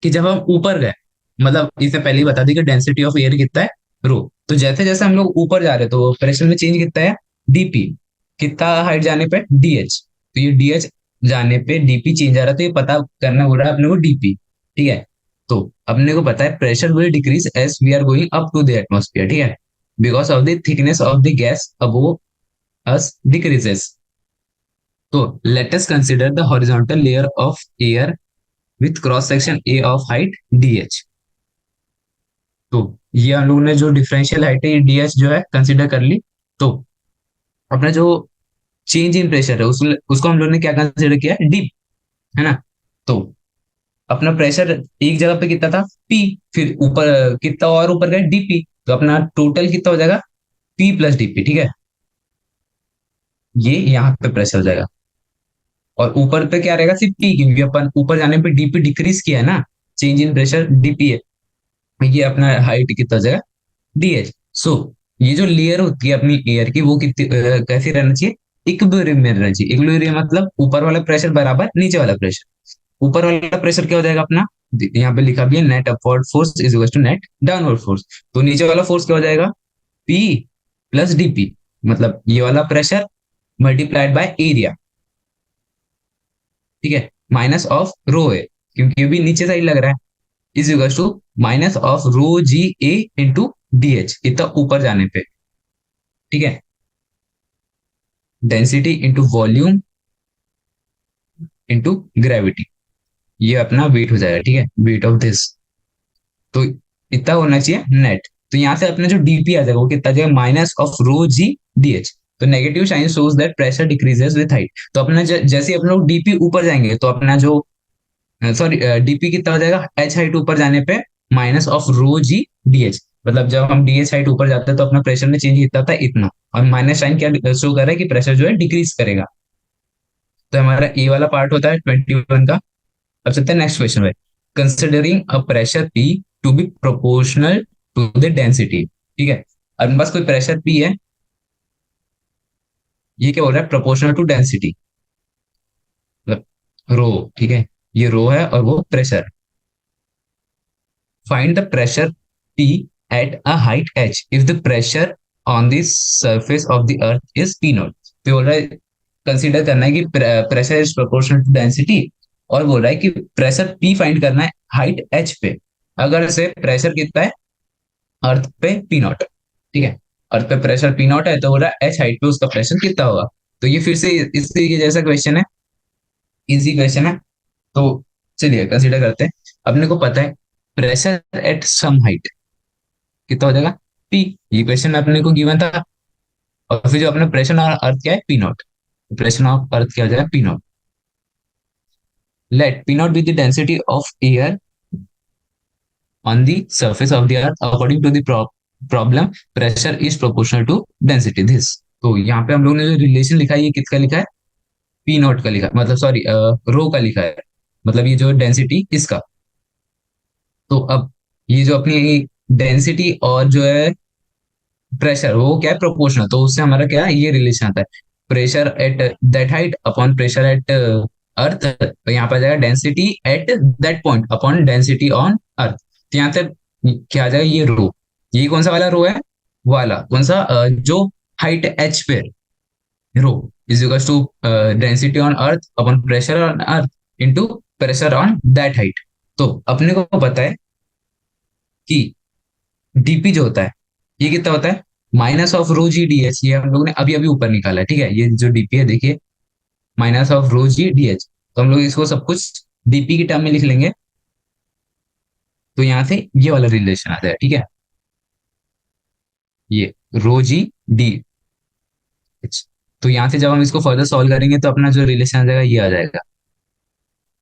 कि जब हम ऊपर गए, मतलब इसे पहले ही बता दी कि डेंसिटी ऑफ एयर कितना है, रो। तो जैसे जैसे हम लोग ऊपर जा रहे हैं तो प्रेशर में चेंज कितना है, DP। कितना हाइट जाने पे, DH। तो ये DH जाने पे DP चेंज आ रहा है, तो ये पता करना हो रहा है अपने को DP। ठीक है, तो अपने को पता है pressure will decrease as we are going up to the atmosphere. ठीक है, because of the thickness of the gas above us decreases. तो let us consider the horizontal layer of air with cross section A of height DH। तो ये हम लोगों ने जो differential height है ये DH जो है कंसिडर कर ली। तो अपना जो चेंज इन प्रेशर है उसको हम लोगों ने क्या कंसिडर किया, डी, है ना। तो अपना प्रेशर एक जगह पे कितना था, P, फिर ऊपर कितना और ऊपर गया, DP। तो अपना टोटल कितना हो जाएगा, P प्लस DP। ठीक है, ये यहाँ पे प्रेशर हो जाएगा, और ऊपर पे क्या रहेगा, सिर्फ P, क्योंकि अपन ऊपर जाने पे DP डिक्रीज किया है ना, चेंज इन प्रेशर DP है। ये अपना हाइट कितना हो जाएगा, DH। सो ये जो लेयर होती है अपनी एयर की वो कितनी कैसी रहना चाहिए, इक्विलिब्रियम में रहना चाहिए। इक्विलिब्रियम मतलब ऊपर वाला प्रेशर बराबर नीचे वाला प्रेशर। ऊपर वाला प्रेशर क्या हो जाएगा अपना, यहाँ पे लिखा भी है, net upward force is equal to net downward force. तो नीचे वाला फोर्स क्या हो जाएगा, P प्लस DP, मतलब ये वाला प्रेशर मल्टीप्लाइड बाय एरिया। ठीक है, माइनस ऑफ रो है, क्योंकि ये भी नीचे साइड लग रहा है, is equal to minus of ρGA into DH, इतना ऊपर जाने पे। ठीक है, density into volume into gravity, ये अपना वेट हो जाएगा। ठीक है, वेट ऑफ दिस, तो इतना होना चाहिए नेट। तो यहाँ से अपने जो DP आ जाएगा वो कितना आ जाएगा, माइनस ऑफ ρGDH। तो negative sign shows that pressure decreases with height. तो अपना जैसे अपन लोग DP ऊपर जाएंगे तो अपना जो, सॉरी, DP कितना हो जाएगा, H हाइट ऊपर जाने पे माइनस ऑफ ρGDH। मतलब जब हम DH हाइट ऊपर जाते हैं तो अपना प्रेशर में चेंज कितना था, इतना, और माइनस साइन क्या शो कर रहा है कि प्रेशर जो है डिक्रीज करेगा। तो हमारा ए वाला पार्ट होता है 21 का। अब चलते हैं नेक्स्ट क्वेश्चन में, considering a pressure P to be proportional to the density. ठीक है, अब मेरे पास कोई प्रेशर P है, ये क्या हो रहा है, प्रोपोर्शनल टू डेंसिटी, मतलब रो। ठीक है, ये रो है और वो pressure. Find the pressure P at a height H if the pressure on the surface of the earth is P naught. तो बोल रहा है कंसिडर करना है कि pressure is proportional to density, और बोल रहा है कि प्रेशर P फाइंड करना है हाइट H पे। अगर से प्रेशर कितना है अर्थ पे P नॉट। ठीक है, अर्थ पे प्रेशर P नॉट है तो बोल रहा है H हाइट पे उसका प्रेशर कितना होगा। तो ये फिर से इस तरीके जैसा क्वेश्चन है, इजी क्वेश्चन है। तो चलिए कंसिडर करते हैं। अपने को पता है प्रेशर एट सम हाइट कितना हो जाएगा, P। ये क्वेश्चन अपने को गिवन था, और फिर जो अपना प्रेशर ऑन अर्थ क्या है, P naught. Pressure of earth क्या हो जाएगा, P naught. Let P naught be the density of air on the surface of the earth according to the problem pressure is proportional to density this। तो यहाँ पे हम लोग ने जो रिलेशन लिखा है ये किसका लिखा है, P नॉट का लिखा है, मतलब सॉरी रो का लिखा है, मतलब ये जो डेंसिटी इसका। तो अब ये जो अपनी डेंसिटी और जो है प्रेशर वो क्या है, प्रोपोर्शनल, तो उससे हमारा क्या है, ये रिलेशन आता है, pressure at that height upon pressure at earth. तो यहाँ पर आ जाएगा density at that point upon density on earth. तो यहाँ से क्या आ जाएगा, ये रो, ये कौन सा वाला रो है, वाला कौन सा जो हाइट H पे rho, is equal to density on earth upon pressure on earth into pressure on that height. तो अपने को पता है कि डीपी जो होता है ये कितना होता है, minus of rho G D H, ये हम लोग ने अभी अभी ऊपर निकाला है, ठीक है। ये जो डीपी है देखिए, minus of rho G D H, तो हम लोग इसको सब कुछ डीपी की टर्म में लिख लेंगे। तो यहाँ से ये वाला रिलेशन आता है, ठीक है, ये रो जी डी एच। तो यहाँ से जब हम इसको फर्दर सॉल्व करेंगे तो अपना जो रिलेशन आ जाएगा ये आ जाएगा।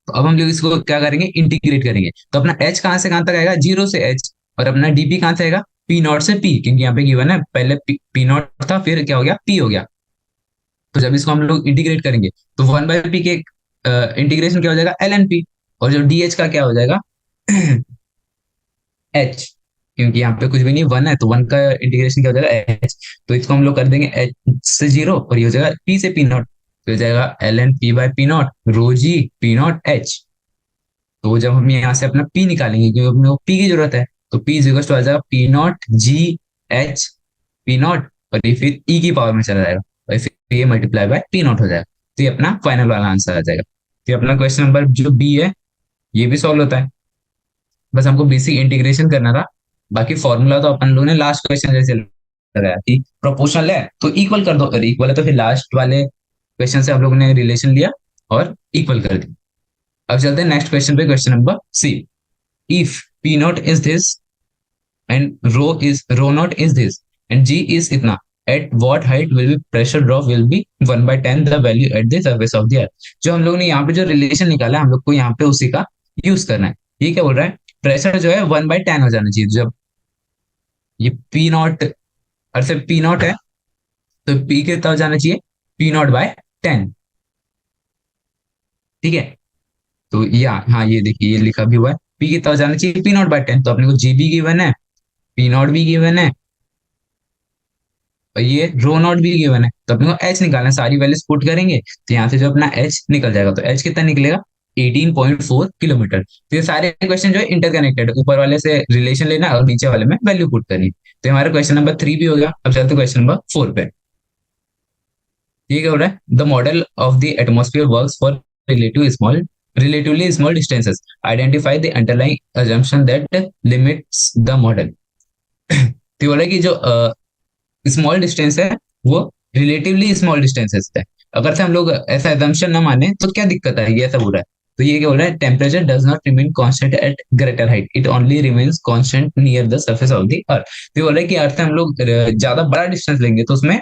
तो अब हम लोग इसको क्या करेंगे, इंटीग्रेट करेंगे। तो अपना एच कहाँ से कहाँ तक आएगा, जीरो से एच, और अपना डीपी कहाँ से आएगा, पी नॉट से पी, क्योंकि यहाँ पे गिवन है पहले पी नॉट था फिर क्या हो गया, पी हो गया। तो जब इसको हम लोग इंटीग्रेट करेंगे तो वन बाई पी के इंटीग्रेशन क्या हो जाएगा, एल एन पी, और जो डी एच का क्या हो जाएगा एच, क्योंकि यहाँ पे कुछ भी नहीं वन है, तो वन का इंटीग्रेशन क्या हो जाएगा, एच। तो इसको हम लोग कर देंगे एच से जीरो, और ये हो जाएगा पी से पी नॉट, तो हो जाएगा L N P by P naught rho G P naught H. तो जब हम यहाँ से अपना पी निकालेंगे, क्योंकि अपने को पी की जरूरत है, तो पी इज इक्वल टू आ जाएगा P not ji H P not, और ये फिर ई की पावर में चला जाएगा, और फिर ये मल्टीप्लाई बाय पी नॉट हो जाएगा। तो ये अपना फाइनल वाला आंसर आ जाएगा। तो ये अपना क्वेश्चन नंबर जो बी है ये भी सॉल्व होता है। बस हमको बेसिक इंटीग्रेशन करना था, बाकी फॉर्मूला तो अपन लोगों ने लास्ट क्वेश्चन जैसे लगाया कि प्रोपोर्शनल है तो इक्वल कर दो, और इक्वल है तो फिर लास्ट वाले क्वेश्चन से हम लोगों ने रिलेशन लिया और इक्वल कर दी। अब चलते हैं नेक्स्ट क्वेश्चन पे, question number C. If P not is this and rho not is this and G is इतना, at what height will be pressure drop will be 1/10 the value at the surface of the earth. जो हम लोग ने यहाँ पे जो relation निकाला है हम लोग को यहाँ पे उसी का यूज करना है। ये क्या बोल रहा है, प्रेशर जो है 1/10 हो जाना चाहिए। जब ये पी नॉट, और से पी नॉट है तो पी कितना हो जाना चाहिए, पी नॉट बाय 10, ठीक है। तो या हाँ ये देखिए ये लिखा भी हुआ है, पी कितना हो जाना चाहिए, पी नॉट बाय 10। तो अपने को जी भी गिवन है, पी नॉट भी गिवन है, और ये रो नॉट भी गिवन है। तो अपने को एच निकालना है, सारी वैल्यूज पुट करेंगे तो यहाँ से जो अपना एच निकल जाएगा। तो एच कितना निकलेगा, 18.4 किलोमीटर। तो ये सारे क्वेश्चन जो है इंटरकनेक्टेड, ऊपर वाले से रिलेशन लेना और नीचे वाले में वैल्यू पुट करनी। तो हमारा क्वेश्चन नंबर 3 भी हो गया। अब चलते क्वेश्चन नंबर 4 पे। ये क्या हो रहा है, the model of the atmosphere works for relatively small distances, identify the underlying assumption that limits the model. तो बोला कि जो स्मॉल डिस्टेंस है वो रिलेटिवली स्मॉल डिस्टेंसेस है। अगर से हम लोग ऐसा एजम्पशन ना माने तो क्या दिक्कत आएगी, ऐसा बोल रहा है। तो ये क्या बोल रहा है, temperature does not remain constant eight greater height, it only remains constant near the surface of the अर्थ। तो बोल रहा है कि अर्थ से हम लोग ज्यादा बड़ा डिस्टेंस लेंगे तो उसमें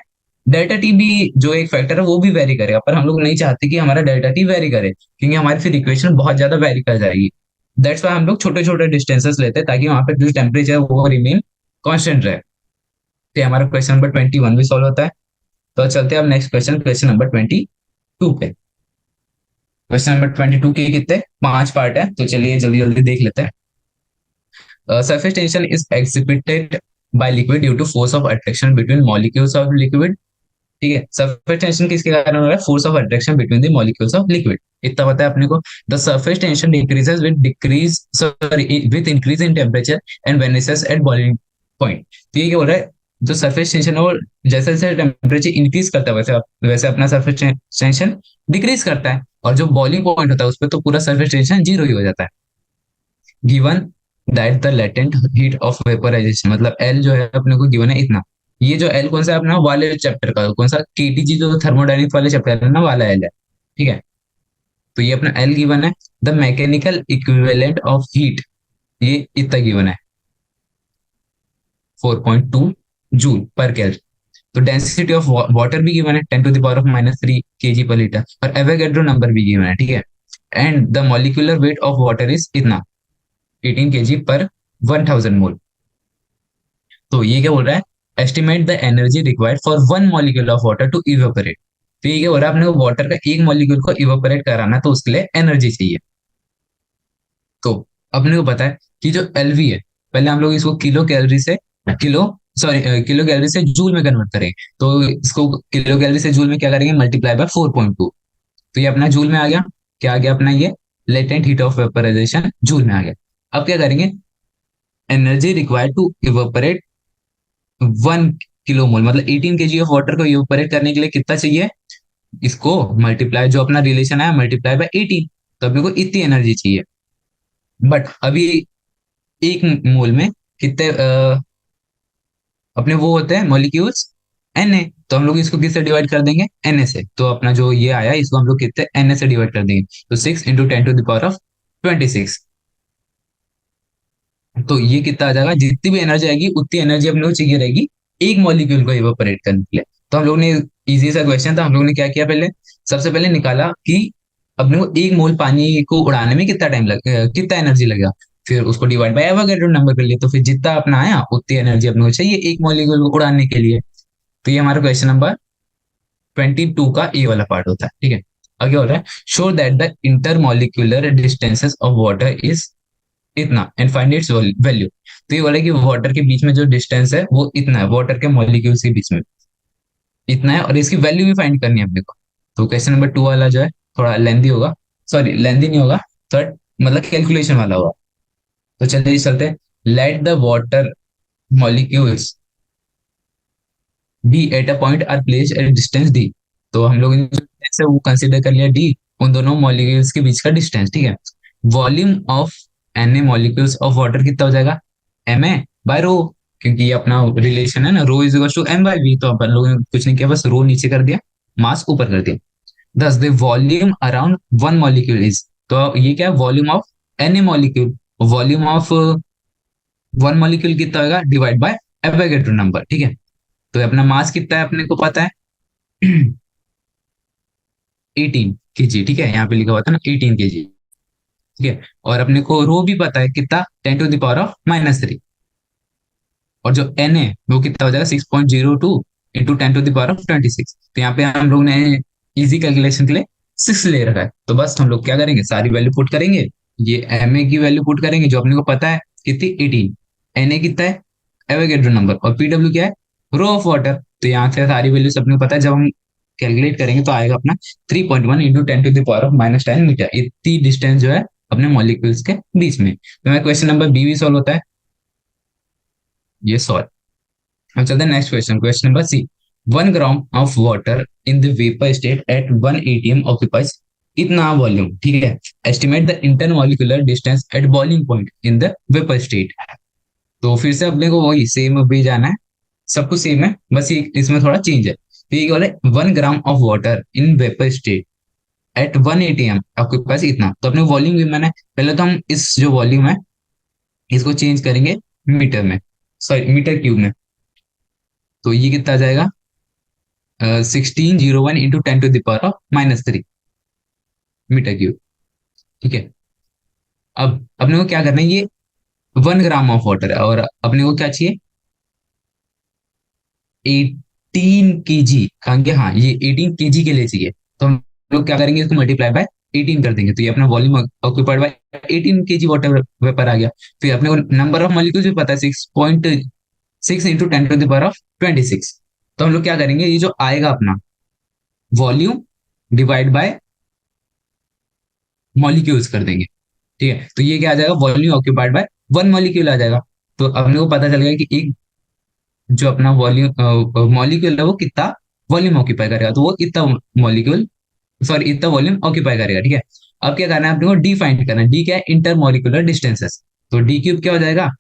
डेल्टा टी भी जो एक फैक्टर है वो भी वेरी करेगा, पर हम लोग नहीं चाहते कि हमारा डेल्टा टी वेरी करे, क्योंकि हमारी फिर इक्वेशन बहुत ज्यादा वेरी कर जाएगी। दैट्स वाई हम लोग छोटे छोटे डिस्टेंसेस लेते हैं ताकि वहां पे जो टेम्परेचर है वो रिमेन कांस्टेंट रहे। तो हमारा क्वेश्चन नंबर 21 भी सॉल्व होता है। तो चलते हैं अब नेक्स्ट क्वेश्चन, क्वेश्चन नंबर 22 पे। क्वेश्चन नंबर 22 के कितने 5 पार्ट है, तो चलिए जल्दी जल्दी देख लेते हैं। Surface tension is exhibited by liquid due to force of attraction between molecules of liquid, ठीक है। सरफेस टेंशन किसके कारण हो रहा है, force of attraction between the molecules of liquid, इतना पता है अपने को। The surface tension decreases with increase in temperature and vanishes at boiling point. तो ये क्या बोल रहा है, जो सरफेस टेंशन है वो जैसे जैसे टेम्परेचर इंक्रीज करता है वैसे वैसे अपना सरफेस टेंशन डिक्रीज करता है, और जो बॉइलिंग पॉइंट होता है उस पर तो पूरा सरफेस टेंशन जीरो ही हो जाता है। Given that the latent heat of vaporisation, मतलब एल जो है अपने को गिवन है इतना। ये जो एल कौन सा है अपना वाले चैप्टर का, कौन सा केटीजी जो थर्मोडायनेमिक्स वाले चैप्टर है ना वाला एल है, ठीक है। तो ये अपना एल गिवन है। The mechanical equivalent of heat ये इतना गिवन है 4.2 जूल पर केल्विन। तो डेंसिटी ऑफ वाटर भी गिवन है 10⁻³ kg पर लीटर, और एवोगैड्रो नंबर भी गिवन है, ठीक है। And the molecular weight of water is इतना 18 kg पर 1000 मोल। तो ये क्या बोल रहा है, estimate the energy required for one molecule of water to evaporate. तो ये क्या बोल रहा है, अपने को वाटर का एक मॉलिक्यूल को इवेपोरेट कराना तो उसके लिए एनर्जी चाहिए। तो अपने को पता है कि जो एलवी है, पहले हम लोग इसको किलो किलो कैलोरी से जूल में कन्वर्ट करें। तो इसको किलो कैलोरी से जूल में क्या करेंगे, मल्टीप्लाई बाय 4.2। तो ये अपना जूल में आ गया, क्या आ गया अपना ये latent heat of vaporisation joule में आ गया। अब क्या करेंगे, energy required to evaporate 1 kilo mole, मतलब 18 kg ऑफ वाटर को इवेपोरेट करने के लिए कितना चाहिए, इसको मल्टीप्लाई, जो अपना रिलेशन है मल्टीप्लाई बाय 18, तो अपने को इतनी एनर्जी चाहिए। बट अभी एक मोल में कितने अपने वो होते हैं मॉलिक्यूल्स, Na। तो हम लोग इसको किससे डिवाइड कर देंगे, Na से। तो अपना जो ये आया इसको हम लोग कितने Na से डिवाइड कर देंगे, तो 6 × 10⁻⁴ तो ये कितना आ जाएगा, जितनी भी एनर्जी आएगी उतनी एनर्जी अपने को चाहिए रहेगी एक मॉलिक्यूल को इवेपोरेट करने के लिए। तो हम लोग ने, इजी सा क्वेश्चन था, हम लोग ने क्या किया, पहले सबसे पहले निकाला कि अपने को एक मोल पानी को उड़ाने में कितना कितना एनर्जी लगेगा। फिर उसको डिवाइड बाय एवोगैड्रो नंबर कर लिया, तो फिर जितना अपना आया उतनी एनर्जी अपने को चाहिए एक मॉलिक्यूल को उड़ाने के लिए। तो ये हमारा क्वेश्चन नंबर 22 का ए वाला पार्ट होता है। ठीक है, आगे हो रहा है, show that the intermolecular distances of water is इतना एंड फाइंड इट्स वैल्यू। तो ये बोला कि वाटर के बीच में जो डिस्टेंस है वो इतना है, वाटर के मॉलिक्यूल्स के बीच में इतना है, और इसकी वैल्यू भी फाइंड करनी है अपने को। तो क्वेश्चन नंबर 2 वाला जो है थोड़ा लेंदी होगा, सॉरी लेंदी नहीं होगा, थर्ड मतलब कैलकुलेशन वाला होगा। तो चलिए चलते हैं। Let the water molecules be at a point are place at distance D. तो हम लोग से वो कंसिडर कर लिया डी, उन दोनों मॉलिक्यूल्स के बीच का डिस्टेंस। ठीक है, volume of N A molecules of water कितना हो जाएगा, एम ए बाय रो, क्योंकि ये अपना रिलेशन है ना, rho is equal to M by V. तो अपन लोगों ने कुछ नहीं किया, बस रो नीचे कर दिया, मास ऊपर कर दिया। Thus the volume around one molecule is, तो ये क्या है, volume of N A molecule, volume of one molecule कितना होगा, डिवाइड बाय एवोगैड्रो नंबर। ठीक है, तो अपना मास कितना है अपने को पता है 18 kg। ठीक है, यहाँ पे लिखा हुआ था ना 18 kg। ठीक है, और अपने को रो भी पता है कितना, 10⁻³ और जो एन है वो कितना हो जाएगा 6.02 × 10⁻26। तो यहाँ पे हम लोग ने इजी कैलकुलेशन के लिए 6 ले रखा है। तो बस हम लोग क्या करेंगे, सारी वैल्यू पुट करेंगे, ये एम ए की वैल्यू पुट करेंगे जो अपने को पता है कितनी 18, एन ए कितना है एवोगैड्रो नंबर, और पी डब्ल्यू क्या है रो ऑफ वाटर। तो यहाँ से सारी वैल्यूज अपने को पता है, जब हम कैलकुलेट करेंगे तो आएगा अपना 3.1 × 10⁻⁻10 मीटर, इतनी डिस्टेंस जो है अपने मॉलिक्यूल्स के बीच में। तो मैं क्वेश्चन नंबर बी भी सॉल्व होता है, ये सॉल्व। अब चलते हैं next question, question number C. 1 gram of water in the vapour state at 1 atm occupies इतना वॉल्यूम। ठीक है, estimate the intermolecular distance at boiling point in the vapour state. तो फिर से अपने को वही सेम भी जाना है, सब कुछ सेम है, बस ये इसमें थोड़ा चेंज है। तो ये बोले 1 gram of water in vapour state at 1 atm occupies इतना। तो अपने वॉल्यूम भी मैंने, पहले तो हम इस जो वॉल्यूम है इसको चेंज करेंगे मीटर में, सॉरी मीटर क्यूब में। तो ये कितना आ जाएगा 1601 × 10⁻³ मीटर क्यूब। ठीक है, अब अपने को क्या करना है, ये 1 ग्राम ऑफ वाटर है और अपने को क्या चाहिए 18 kg। कहेंगे हाँ ये 18 kg के लिए चाहिए, तो हम लोग क्या करेंगे, इसको मल्टीप्लाई बाय 18 कर देंगे, तो ये अपना volume occupied by 18 kg water vapour आ गया। फिर अपने को नंबर ऑफ मॉलिक्यूल्स भी पता है 6.6 × 10⁻26। तो हम लोग क्या करेंगे, ये जो आएगा अपना वॉल्यूम डिवाइड बाय मॉलिक्यूल्स कर देंगे। ठीक है, तो ये क्या आ जाएगा, volume occupied by one molecule आ जाएगा। तो अपने को पता चल गया कि एक जो अपना वॉल्यूम मॉलिक्यूल है वो कितना वॉल्यूम ऑक्यूपाई करेगा, तो वो इतना मॉलिक्यूल, सॉरी इतना वॉल्यूम ऑक्यूपाई करेगा। ठीक है, अब क्या करना है अपने को, डी फाइंड करना है। डी क्या है, इंटर मॉलिक्यूलर डिस्टेंसेस। तो डी क्यूब क्या हो जाएगा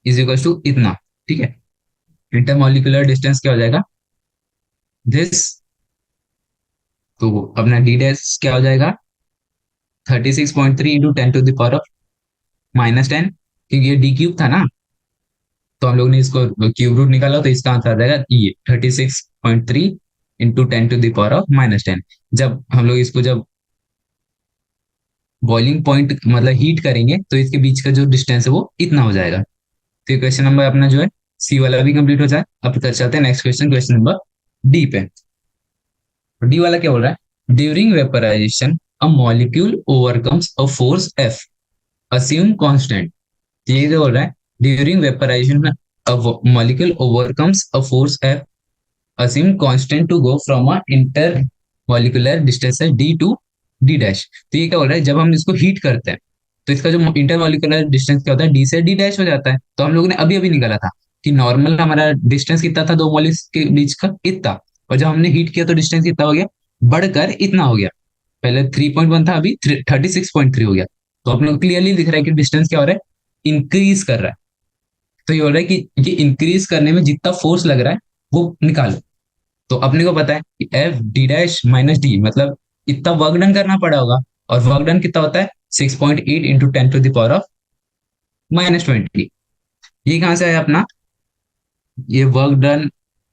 इज इक्वल टू इतना। ठीक है, इंटर मॉलिक्यूलर डिस्टेंस क्या हो जाएगा दिस, तो अपना डी डैश क्या हो जाएगा 36.3 × 10⁻⁻10, क्योंकि ये डी क्यूब था ना, तो हम लोग ने इसको क्यूब रूट निकाला, तो इसका आंसर आ जाएगा ये 36.3 × 10⁻⁻10। जब हम लोग इसको जब बॉइलिंग पॉइंट मतलब हीट करेंगे तो इसके बीच का जो डिस्टेंस है वो इतना हो जाएगा। तो क्वेश्चन नंबर अपना जो है सी वाला भी कंप्लीट हो जाए। अब चलते हैं next question, question number D पे। डी वाला क्या बोल रहा है, during vaporisation a molecule overcomes a force F assume constant. ये जो बोल रहा है, during vaporisation a molecule overcomes a force F assume constant to go from a intermolecular distance D to D dash. तो ये क्या बोल रहा है, जब हम इसको हीट करते हैं तो इसका जो इंटर मॉलिक्यूलर डिस्टेंस क्या होता है, डी से डी डैश हो जाता है। तो हम लोगों ने अभी अभी निकाला था कि नॉर्मल हमारा डिस्टेंस कितना था दो मॉलिक्यूल्स के बीच का, इतना, और जब हमने हीट किया तो डिस्टेंस कितना हो गया, बढ़कर इतना हो गया। पहले 3.1 था, अभी 36.3 हो गया। तो अपने को क्लियरली दिख रहा है कि डिस्टेंस क्या हो रहा है, इंक्रीज कर रहा है। तो ये हो रहा है कि ये इंक्रीज करने में जितना फोर्स लग रहा है वो निकालो। तो अपने को पता है कि F D dash minus D मतलब इतना वर्क डन करना पड़ा होगा। और वर्क डन कितना होता है, 6.8 into 10 to the power of -20। ये कहां से आया अपना, ये work done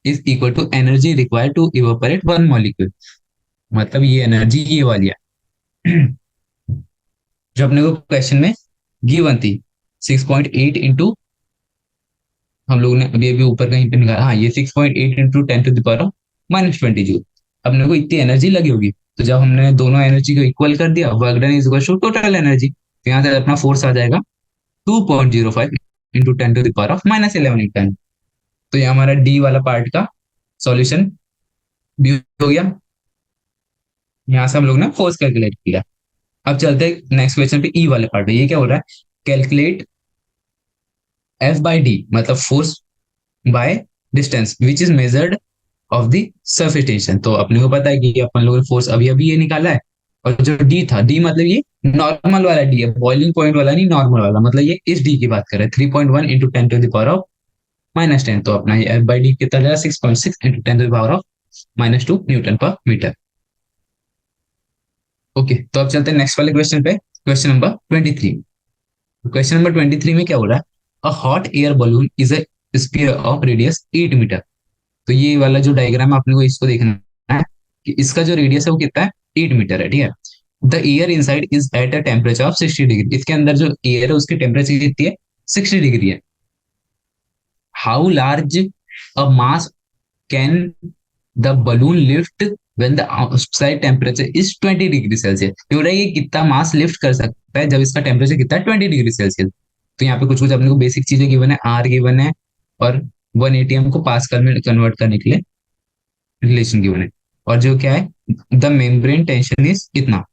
is equal to energy required to evaporate one molecule. मतलब ये एनर्जी ये वाली है जो अपने को क्वेश्चन में गिवन थी। 6.8 इंटू, हम लोगों ने अभी अभी ऊपर कहीं पे निकाला, हाँ ये 6.8 into 10 to the power of -20 joule. अपने को इतनी एनर्जी लगी होगी। तो जब हमने दोनों एनर्जी को इक्वल कर दिया, work done is equal to total energy, तो यहाँ से अपना फोर्स आ जाएगा 2.05 into 10 to the power of -11 newton. तो ये हमारा डी वाला पार्ट का सॉल्यूशन भी हो गया। यहाँ से हम लोग ने फोर्स कैलकुलेट किया। अब चलते हैं नेक्स्ट क्वेश्चन पे, ई वाले पार्ट पे। ये क्या हो रहा है, कैलकुलेट एफ बाई डी मतलब force by distance which is measured of the surface tension. तो अपने को पता है कि अपन लोगों ने फोर्स अभी अभी ये निकाला है। और जो डी था, डी मतलब ये नॉर्मल वाला डी है, बॉइलिंग पॉइंट वाला नहीं, नॉर्मल वाला। मतलब ये इस डी की बात कर रहे हैं, 3.1 into 10 to the power of -10। तो अपना ये एफ बाई डी कितना जाएगा, 6.6 into 10 to the power of -2 Newton पर मीटर। ओके, तो अब चलते हैं नेक्स्ट वाले क्वेश्चन पे, क्वेश्चन नंबर 23। क्वेश्चन नंबर 23 में क्या हो रहा है, a hot air balloon is a sphere of radius 8 metre. तो ये वाला जो डायग्राम आपने को इसको देखना है कि इसका जो रेडियस है वो कितना है, 8 मीटर है, ठीक है। The air inside is at a temperature of 60 degree. इसके अंदर जो एयर है उसकी टेम्परेचर कितनी है, 60 डिग्री है। How large a mass can the balloon lift when the outside temperature is 20 degree Celsius. हो रहा है ये कितना मास लिफ्ट कर सकता है जब इसका टेम्परेचर कितना है, 20 डिग्री सेल्सियस। तो यहाँ पे कुछ कुछ अपने को बेसिक चीजें गिवन है, आर गिवन है और 180 हमको पास्कल में कन्वर्ट करने के लिए रिलेशन गिवन है। और जो क्या है, द मेम्ब्रेन टेंशन इज कितना।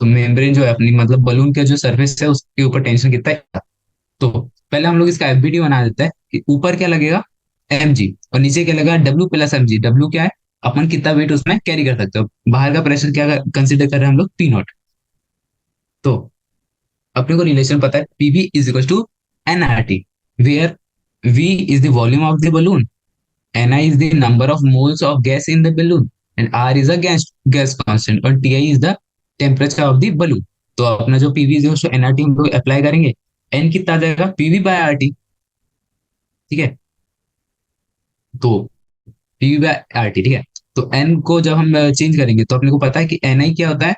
तो मेम्ब्रेन जो है अपनी मतलब बलून का जो सरफेस है उसके ऊपर टेंशन कितना है। तो पहले हम लोग इसका एफबीटी बना देते हैं कि ऊपर क्या लगेगा, एम जी, और नीचे क्या लगेगा, W plus M G. W क्या है, अपन कितना वेट उसमें कैरी कर सकते हो। बाहर का प्रेशर क्या कंसिडर कर रहे हैं हम लोग, पी नॉट। तो अपने को रिलेशन पता है, PV is equal to N R T, where V is the volume of the balloon, Ni is the number of moles of gas in the balloon, and R is a gas constant, और Ti is the temperature of the balloon। तो अपना जो PV जो NRT हम लोग apply करेंगे, N कितना आ जाएगा, PV बाय RT, ठीक है। तो PV बाय RT, ठीक है। तो N को जब हम चेंज करेंगे तो अपने को पता है कि Ni क्या होता है,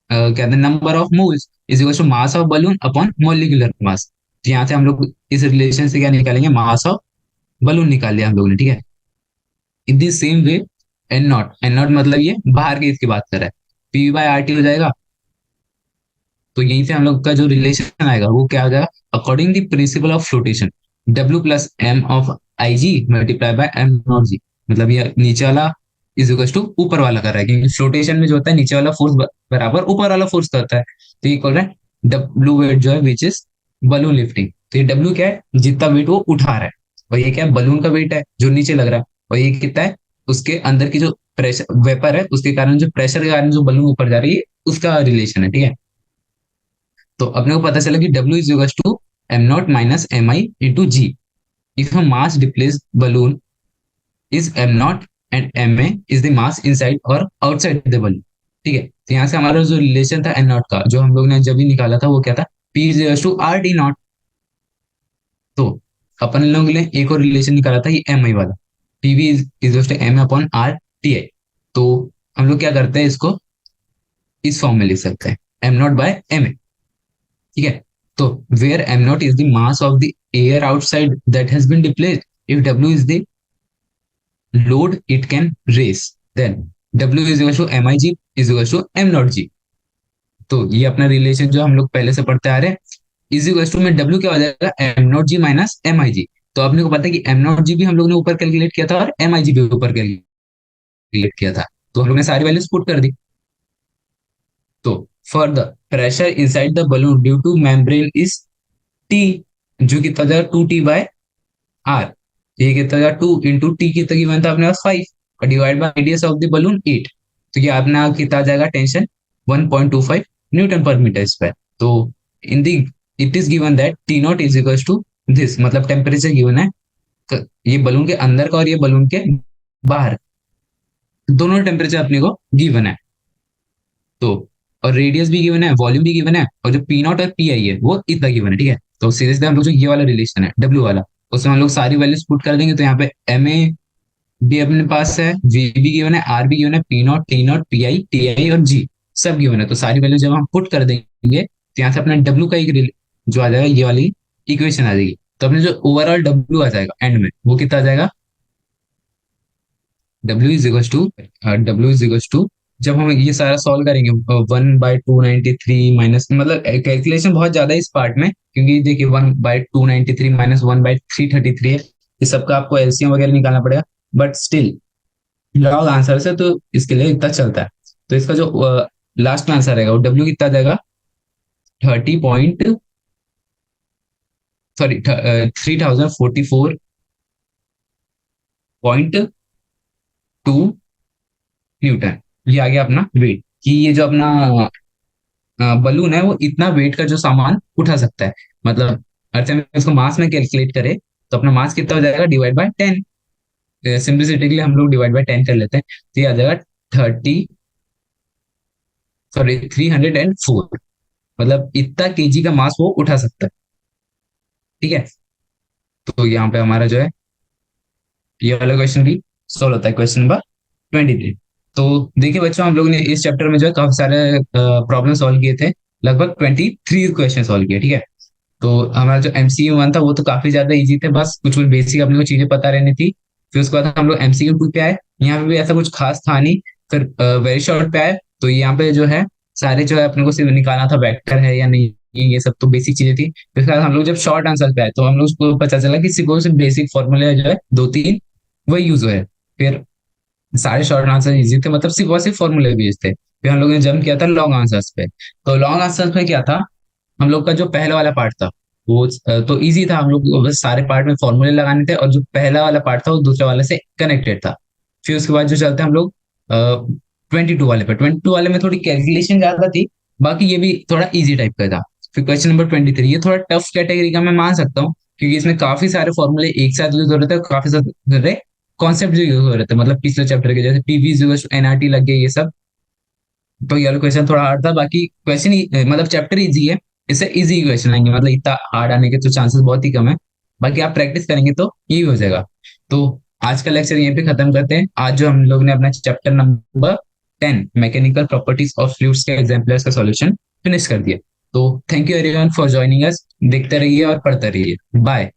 क्या होता है, number of moles is equal to mass of balloon upon molecular mass. तो यहाँ से हम लोग इस रिलेशन से क्या निकालेंगे, मास ऑफ बलून निकाल लिया हम लोगों ने, ठीक है। In the same way N not मतलब ये बाहर की इसकी बात कर रहा है, पी बाय आर टी हो जाएगा। तो यहीं से हम लोग का जो रिलेशन आएगा वो क्या हो जाएगा, according the principle of flotation, W plus M of I G multiply by M not G. मतलब ये नीचे वाला इज इक्वल टू ऊपर वाला कर रहा है, क्योंकि फ्लोटेशन में जो होता है नीचे वाला फोर्स बराबर ऊपर वाला फोर्स करता है। तो ये कह रहा है डब्ल्यू वेट जो है विच इज बलून लिफ्टिंग। तो ये डब्ल्यू क्या है, जितना वेट वो उठा रहा है। और ये क्या है, बलून का वेट है जो नीचे लग रहा है। और ये कितना है, उसके अंदर की जो प्रेशर वेपर है उसके कारण, जो प्रेशर के कारण जो बलून ऊपर जा रही है उसका रिलेशन है, ठीक है। तो अपने को पता चला कि W is equal to M naught minus M I into G. If mass displace balloon is M naught and M A is the mass inside और आउटसाइड द बलून, ठीक है। तो यहाँ से हमारा जो रिलेशन था एन नॉट का, जो हम लोग ने जब भी निकाला था, वो क्या था, P is equal to R D naught. तो अपन लोग ने एक और रिलेशन निकाला था, ये एम आई वाला, PV is equal to M upon R T I. तो हम लोग क्या करते हैं, इसको इस फॉर्म में लिख सकते हैं, M not by M A, ठीक है। तो where M not is the mass of the air outside that has been displaced, if W is the load it can raise, then W is equal to M I G is equal to M not G. तो ये अपना relation जो हम लोग पहले से पढ़ते आ रहे हैं, इज इक्वल टू में डब्ल्यू क्या हो जाएगा, M not G minus M I G. तो आपने को पता है कि एम नॉट जी भी हम लोग ने ऊपर कैलकुलेट किया था और एम आई जी भी ऊपर कैलकुलेट किया था। तो हम लोग ने सारी वैल्यूज पुट कर दी। तो for the pressure inside the balloon due two membrane is T, जो कितना हो जाएगा 2T बाय आर। ये कितना हो जाएगा, 2 इंटू टी कितना की बनता है अपने पास 5, और divide by radius of the balloon 8। तो ये अपना कितना आ जाएगा टेंशन 1.25 न्यूटन पर मीटर स्क्वायर। तो in the it is given that T not is equal to this, मतलब टेम्परेचर गिवन है ये बलून के अंदर का और ये बलून के बाहर, दोनों टेम्परेचर अपने को गिवन है। तो और रेडियस भी गिवन है, वॉल्यूम भी गिवन है, और जो पी नॉट और पी आई है वो इतना गिवन है, ठीक है। तो सीधे सीधे हम लोग जो ये वाला रिलेशन है डब्ल्यू वाला, उसमें हम लोग सारी वैल्यूज पुट कर देंगे। तो यहाँ पे एम ए भी अपने पास है, वी भी गिवन है, आर भी गिवन है, P not, T not, P I, T I और जी सब गिवन है। तो सारी वैल्यू जब हम पुट कर देंगे तो यहाँ से अपना डब्ल्यू का एक जो आ जाएगा ये वाली इक्वेशन आ जाएगी। तो अपने जो ओवरऑल डब्ल्यू आ जाएगा एंड में वो कितना आ जाएगा, डब्ल्यू इज इक्वल टू जब हम ये सारा सॉल्व करेंगे 1/293 माइनस, मतलब कैलकुलेशन बहुत ज्यादा है इस पार्ट में, क्योंकि देखिए 1/293 माइनस 1/333 है, इस सबका आपको एलसीएम वगैरह निकालना पड़ेगा। बट स्टिल लॉग आंसर से तो इसके लिए इतना चलता है। तो इसका जो लास्ट में आंसर रहेगा वो डब्ल्यू कितना आ जाएगा 30 पॉइंट, सॉरी 3044.2 न्यूटन। ये आ गया अपना वेट, कि ये जो अपना बलून है वो इतना वेट का जो सामान उठा सकता है। मतलब अर्थ में इसको मास में कैलकुलेट करे तो अपना मास कितना हो जाएगा डिवाइड बाय 10। सिंप्लिसिटी के लिए हम लोग डिवाइड बाय 10 कर लेते हैं, तो ये आ जाएगा 304, मतलब इतना केजी का मास वो उठा सकता है, ठीक है। तो यहाँ पे हमारा जो है ये वाला क्वेश्चन भी सोल्व होता है, क्वेश्चन नंबर 23। तो देखिए बच्चों, हम लोगों ने इस चैप्टर में जो है काफी सारे प्रॉब्लम सॉल्व किए थे, लगभग 23 क्वेश्चन सॉल्व किए, ठीक है। तो हमारा जो एमसीक्यू 1 था वो तो काफी ज्यादा इजी थे, बस कुछ कुछ बेसिक अपने को चीजें पता रहनी थी। फिर उसके बाद हम लोग एमसीक्यू 2 पे आए, यहाँ पे भी ऐसा कुछ खास था नहीं। फिर वेरी शॉर्ट पे आए, तो यहाँ पे जो है सारे जो है अपने को सिर्फ निकालना था वेक्टर है या नहीं, ये सब तो बेसिक चीजें थी। फिर उसके बाद हम लोग जब शॉर्ट आंसर पे आए तो हम लोग को पता चला कि सिर्फ बेसिक फॉर्मूले जो है 2-3 वही यूज हुए। फिर सारे शॉर्ट आंसर इजी थे, मतलब सिर्फ और सिर्फ फॉर्मूले बेस्ड थे। फिर हम लोग ने जंप किया था लॉन्ग आंसर्स पे। तो लॉन्ग आंसर्स में क्या था, हम लोग का जो पहला वाला पार्ट था वो तो इजी था, हम लोग को बस सारे पार्ट में फॉर्मूले लगाने थे, और जो पहला वाला पार्ट था वो दूसरे वाले से कनेक्टेड था। फिर उसके बाद जो चलते हैं हम लोग 22 वाले पे, 22 वाले में थोड़ी कैलकुलेशन ज्यादा थी, बाकी ये भी थोड़ा इजी टाइप का था। फिर क्वेश्चन नंबर 23 ये थोड़ा टफ कैटेगरी का मैं मान सकता हूँ, क्योंकि इसमें काफी सारे फॉर्मूले एक साथ यूज हो रहे थे और काफी सारे कॉन्सेप्ट जो यूज हो रहे थे, मतलब पिछले चैप्टर के जैसे पीवी एनआरटी लग गए ये सब। तो ये क्वेश्चन थोड़ा हार्ड था, बाकी क्वेश्चन मतलब चैप्टर इजी है, इससे इजी क्वेश्चन आएंगे, मतलब इतना हार्ड आने के तो चांसेस बहुत ही कम है। बाकी आप प्रैक्टिस करेंगे तो यही हो जाएगा। तो आज का लेक्चर यहीं पे खत्म करते हैं। आज जो हम लोग ने अपना chapter number 10 mechanical properties of fluids के एग्जाम्पल्स का सॉल्यूशन फिनिश कर दिया। तो thank you everyone for joining us, देखते रहिए और पढ़ते रहिए, बाय।